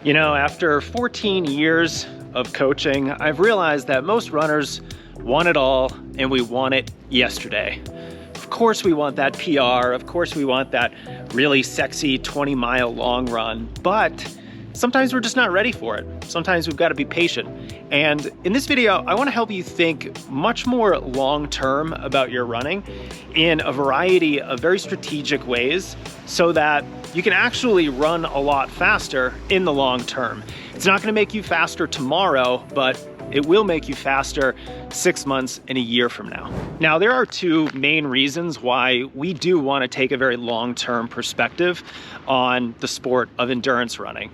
You know, after 14 years of coaching, I've realized that most runners want it all and we want it yesterday. Of course we want that PR, of course we want that really sexy 20-mile long run, but sometimes we're just not ready for it. Sometimes we've got to be patient. And in this video, I want to help you think much more long-term about your running in a variety of very strategic ways so that you can actually run a lot faster in the long term. It's not going to make you faster tomorrow, but it will make you faster 6 months and a year from now. Now, there are two main reasons why we do want to take a very long-term perspective on the sport of endurance running.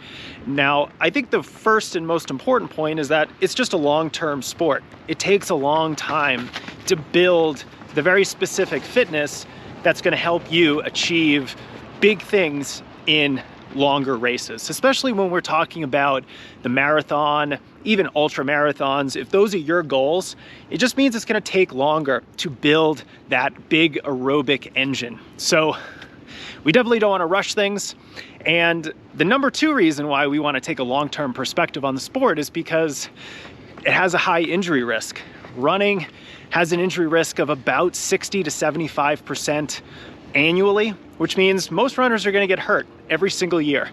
Now, I think the first and most important point is that it's just a long-term sport. It takes a long time to build the very specific fitness that's going to help you achieve big things in longer races, especially when we're talking about the marathon, even ultra marathons. If those are your goals, it just means it's going to take longer to build that big aerobic engine. So we definitely don't want to rush things. And the number two reason why we want to take a long-term perspective on the sport is because it has a high injury risk. Running has an injury risk of about 60 to 75% annually, which means most runners are going to get hurt every single year.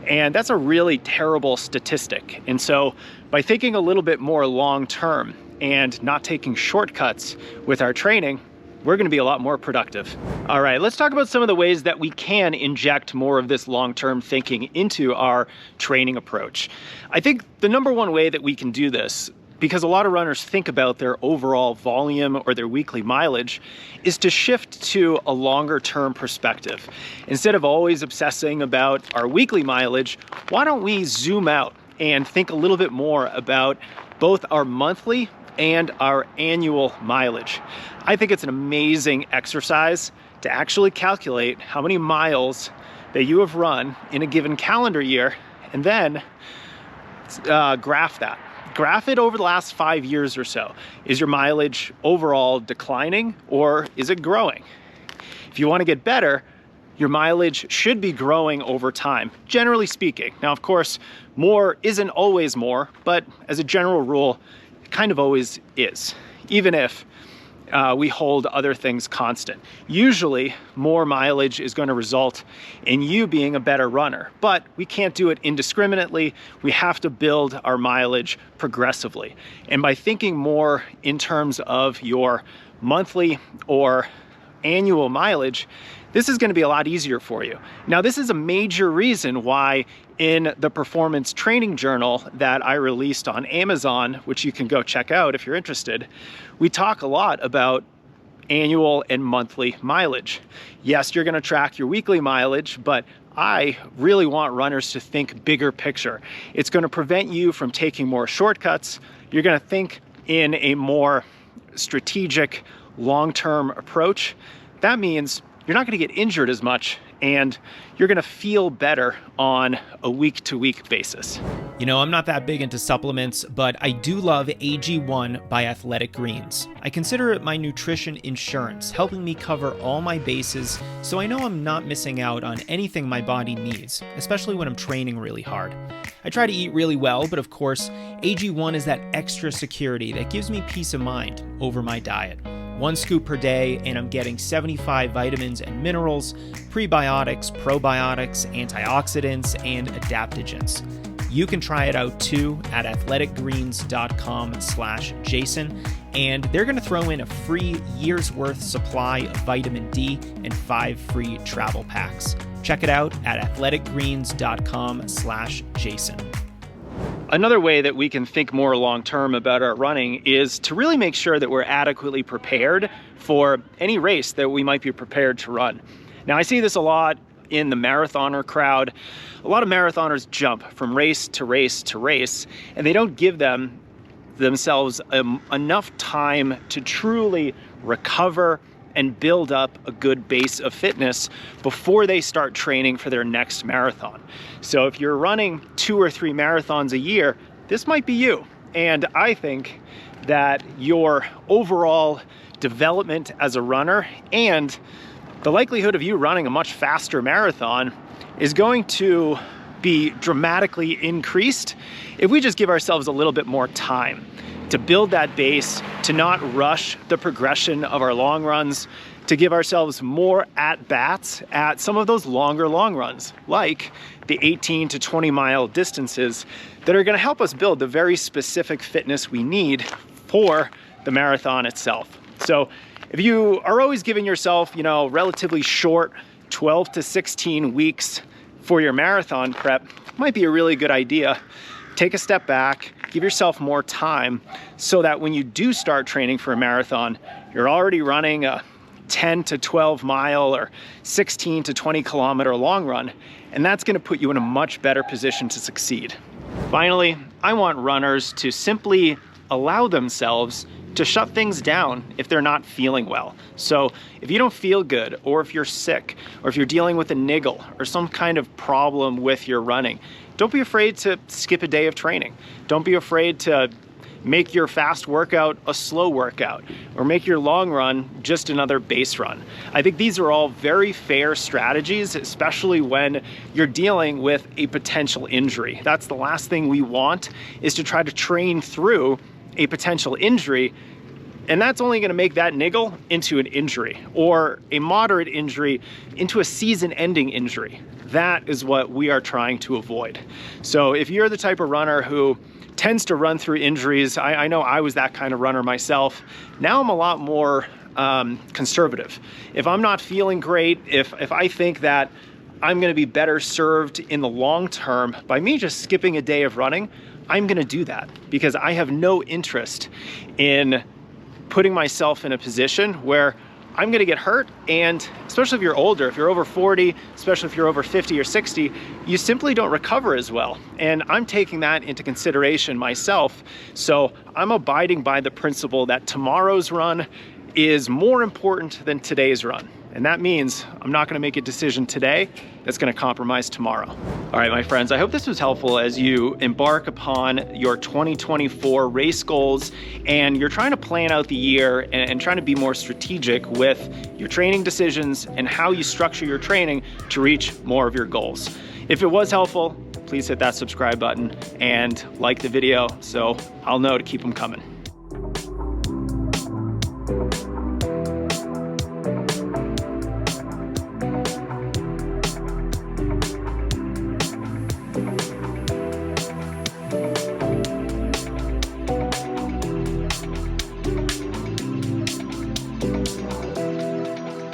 And that's a really terrible statistic. And so by thinking a little bit more long-term and not taking shortcuts with our training, we're going to be a lot more productive. All right, let's talk about some of the ways that we can inject more of this long-term thinking into our training approach. I think the number one way that we can do this, because a lot of runners think about their overall volume or their weekly mileage, is to shift to a longer term perspective. Instead of always obsessing about our weekly mileage, why don't we zoom out and think a little bit more about both our monthly and our annual mileage. I think it's an amazing exercise to actually calculate how many miles that you have run in a given calendar year and then graph that. Graph it over the last 5 years or so. Is your mileage overall declining or is it growing? If you want to get better, your mileage should be growing over time, generally speaking. Now, of course, more isn't always more, but as a general rule, it kind of always is, even if we hold other things constant. Usually, more mileage is going to result in you being a better runner, but we can't do it indiscriminately. We have to build our mileage progressively. And by thinking more in terms of your monthly or annual mileage, this is going to be a lot easier for you. Now, this is a major reason why in the performance training journal that I released on Amazon, which you can go check out if you're interested, we talk a lot about annual and monthly mileage. Yes, you're going to track your weekly mileage, but I really want runners to think bigger picture. It's going to prevent you from taking more shortcuts. You're going to think in a more strategic, long-term approach. That means you're not going to get injured as much and you're going to feel better on a week-to-week basis. You know, I'm not that big into supplements, but I do love AG1 by Athletic Greens. I consider it my nutrition insurance, helping me cover all my bases so I know I'm not missing out on anything my body needs, especially when I'm training really hard. I try to eat really well, but of course, AG1 is that extra security that gives me peace of mind over my diet. 1 scoop per day, and I'm getting 75 vitamins and minerals, prebiotics, probiotics, antioxidants, and adaptogens. You can try it out too at athleticgreens.com/Jason, and they're going to throw in a free year's worth supply of vitamin D and 5 free travel packs. Check it out at athleticgreens.com/Jason. Another way that we can think more long-term about our running is to really make sure that we're adequately prepared for any race that we might be prepared to run. Now, I see this a lot in the marathoner crowd. A lot of marathoners jump from race to race to race, and they don't give themselves enough time to truly recover and build up a good base of fitness before they start training for their next marathon. So if you're running 2 or 3 marathons a year, this might be you. And I think that your overall development as a runner and the likelihood of you running a much faster marathon is going to be dramatically increased if we just give ourselves a little bit more time to build that base, to not rush the progression of our long runs, to give ourselves more at-bats at some of those longer long runs, like the 18 to 20 mile distances that are gonna help us build the very specific fitness we need for the marathon itself. So if you are always giving yourself, relatively short 12 to 16 weeks for your marathon prep, it might be a really good idea. Take a step back, give yourself more time so that when you do start training for a marathon, you're already running a 10 to 12 mile or 16 to 20 kilometer long run, and that's gonna put you in a much better position to succeed. Finally, I want runners to simply allow themselves to shut things down if they're not feeling well. So if you don't feel good, or if you're sick, or if you're dealing with a niggle or some kind of problem with your running, don't be afraid to skip a day of training. Don't be afraid to make your fast workout a slow workout, or make your long run just another base run. I think these are all very fair strategies, especially when you're dealing with a potential injury. That's the last thing we want, is to try to train through a potential injury, and that's only gonna make that niggle into an injury, or a moderate injury into a season-ending injury. That is what we are trying to avoid. So if you're the type of runner who tends to run through injuries, I know I was that kind of runner myself. Now I'm a lot more conservative. If I'm not feeling great, if I think that I'm gonna be better served in the long term by me just skipping a day of running, I'm gonna do that, because I have no interest in putting myself in a position where I'm gonna get hurt. And especially if you're older, if you're over 40, especially if you're over 50 or 60, you simply don't recover as well. And I'm taking that into consideration myself. So I'm abiding by the principle that tomorrow's run is more important than today's run. And that means I'm not gonna make a decision today that's gonna compromise tomorrow. All right, my friends, I hope this was helpful as you embark upon your 2024 race goals and you're trying to plan out the year and trying to be more strategic with your training decisions and how you structure your training to reach more of your goals. If it was helpful, please hit that subscribe button and like the video so I'll know to keep them coming.